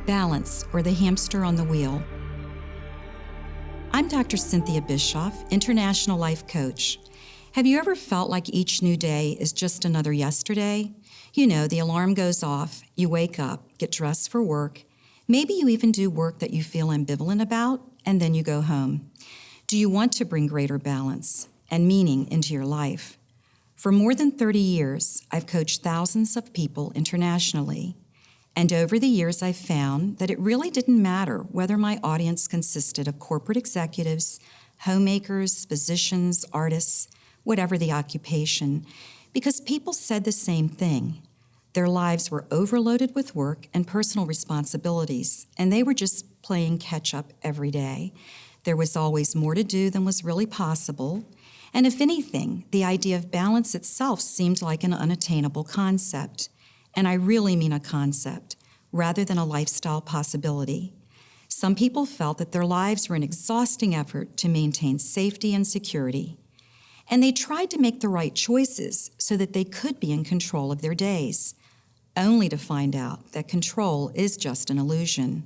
Balance, or the hamster on the wheel. I'm Dr. Cynthia Bischoff, International Life Coach. Have you ever felt like each new day is just another yesterday? You know, the alarm goes off, you wake up, get dressed for work. Maybe you even do work that you feel ambivalent about, and then you go home. Do you want to bring greater balance and meaning into your life? For more than 30 years, I've coached thousands of people internationally. And over the years, I've found that it really didn't matter whether my audience consisted of corporate executives, homemakers, physicians, artists, whatever the occupation, because people said the same thing. Their lives were overloaded with work and personal responsibilities, and they were just playing catch-up every day. There was always more to do than was really possible, and if anything, the idea of balance itself seemed like an unattainable concept. And I really mean a concept, rather than a lifestyle possibility. Some people felt that their lives were an exhausting effort to maintain safety and security. And they tried to make the right choices so that they could be in control of their days, only to find out that control is just an illusion.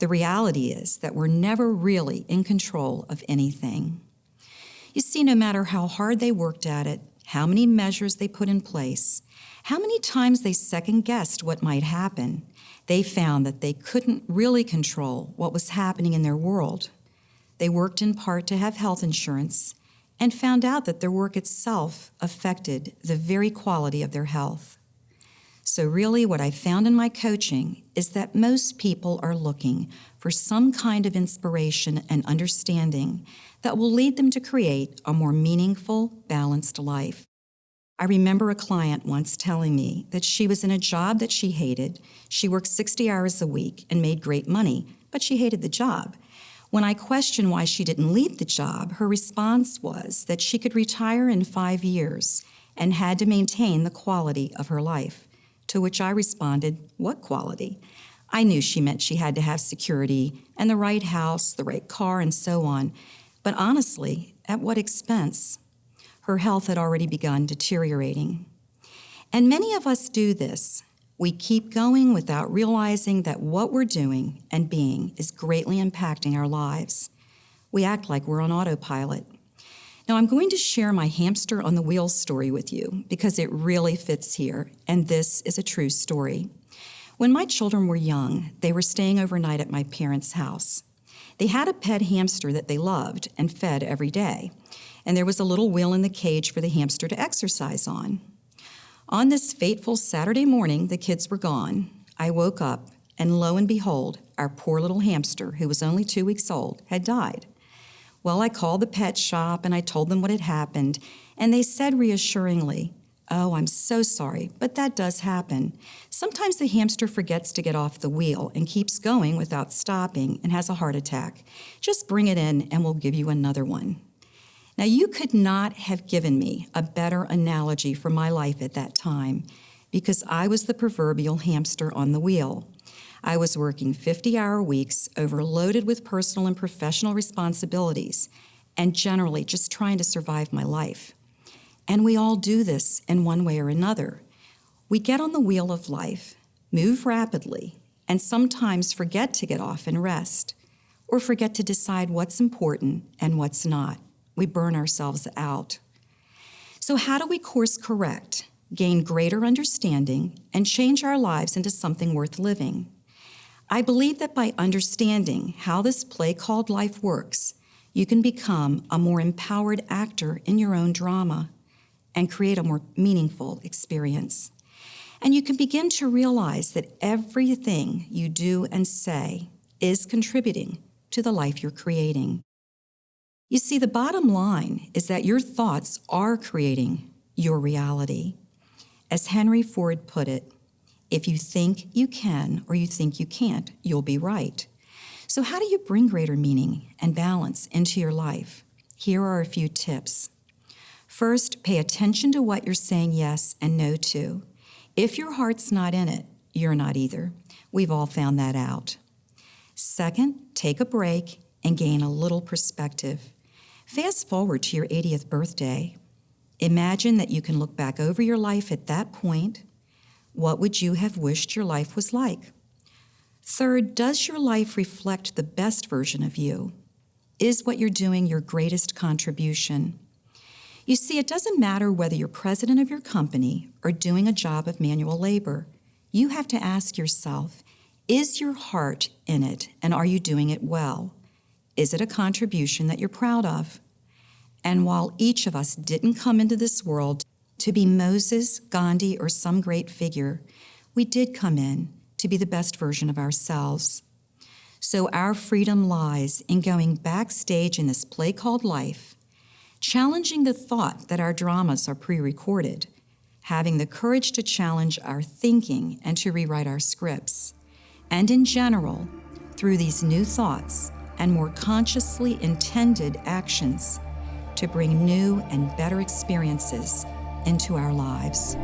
The reality is that we're never really in control of anything. You see, no matter how hard they worked at it, how many measures they put in place, how many times they second-guessed what might happen, they found that they couldn't really control what was happening in their world. They worked in part to have health insurance and found out that their work itself affected the very quality of their health. So really what I found in my coaching is that most people are looking for some kind of inspiration and understanding that will lead them to create a more meaningful, balanced life. I remember a client once telling me that she was in a job that she hated. She worked 60 hours a week and made great money, but she hated the job. When I questioned why she didn't leave the job, her response was that she could retire in 5 years and had to maintain the quality of her life. To which I responded, "What quality?" I knew she meant she had to have security and the right house, the right car, and so on. But honestly, at what expense? Her health had already begun deteriorating. And many of us do this. We keep going without realizing that what we're doing and being is greatly impacting our lives. We act like we're on autopilot. Now, I'm going to share my hamster on the wheel story with you because it really fits here, and this is a true story. When my children were young, they were staying overnight at my parents' house. They had a pet hamster that they loved and fed every day, and there was a little wheel in the cage for the hamster to exercise on. On this fateful Saturday morning, the kids were gone. I woke up, and lo and behold, our poor little hamster, who was only 2 weeks old, had died. Well, I called the pet shop, and I told them what had happened, and they said reassuringly, "Oh, I'm so sorry, but that does happen. Sometimes the hamster forgets to get off the wheel and keeps going without stopping and has a heart attack. Just bring it in, and we'll give you another one." Now, you could not have given me a better analogy for my life at that time because I was the proverbial hamster on the wheel. I was working 50-hour weeks, overloaded with personal and professional responsibilities, and generally just trying to survive my life. And we all do this in one way or another. We get on the wheel of life, move rapidly, and sometimes forget to get off and rest, or forget to decide what's important and what's not. We burn ourselves out. So how do we course correct, gain greater understanding, and change our lives into something worth living? I believe that by understanding how this play called life works, you can become a more empowered actor in your own drama and create a more meaningful experience. And you can begin to realize that everything you do and say is contributing to the life you're creating. You see, the bottom line is that your thoughts are creating your reality. As Henry Ford put it, if you think you can or you think you can't, you'll be right. So how do you bring greater meaning and balance into your life? Here are a few tips. First, pay attention to what you're saying yes and no to. If your heart's not in it, you're not either. We've all found that out. Second, take a break and gain a little perspective. Fast forward to your 80th birthday. Imagine that you can look back over your life at that point. What would you have wished your life was like? Third, does your life reflect the best version of you? Is what you're doing your greatest contribution? You see, it doesn't matter whether you're president of your company or doing a job of manual labor. You have to ask yourself, is your heart in it, and are you doing it well? Is it a contribution that you're proud of? And while each of us didn't come into this world to be Moses, Gandhi, or some great figure, we did come in to be the best version of ourselves. So our freedom lies in going backstage in this play called life, challenging the thought that our dramas are pre-recorded, having the courage to challenge our thinking and to rewrite our scripts, and in general, through these new thoughts and more consciously intended actions, to bring new and better experiences into our lives.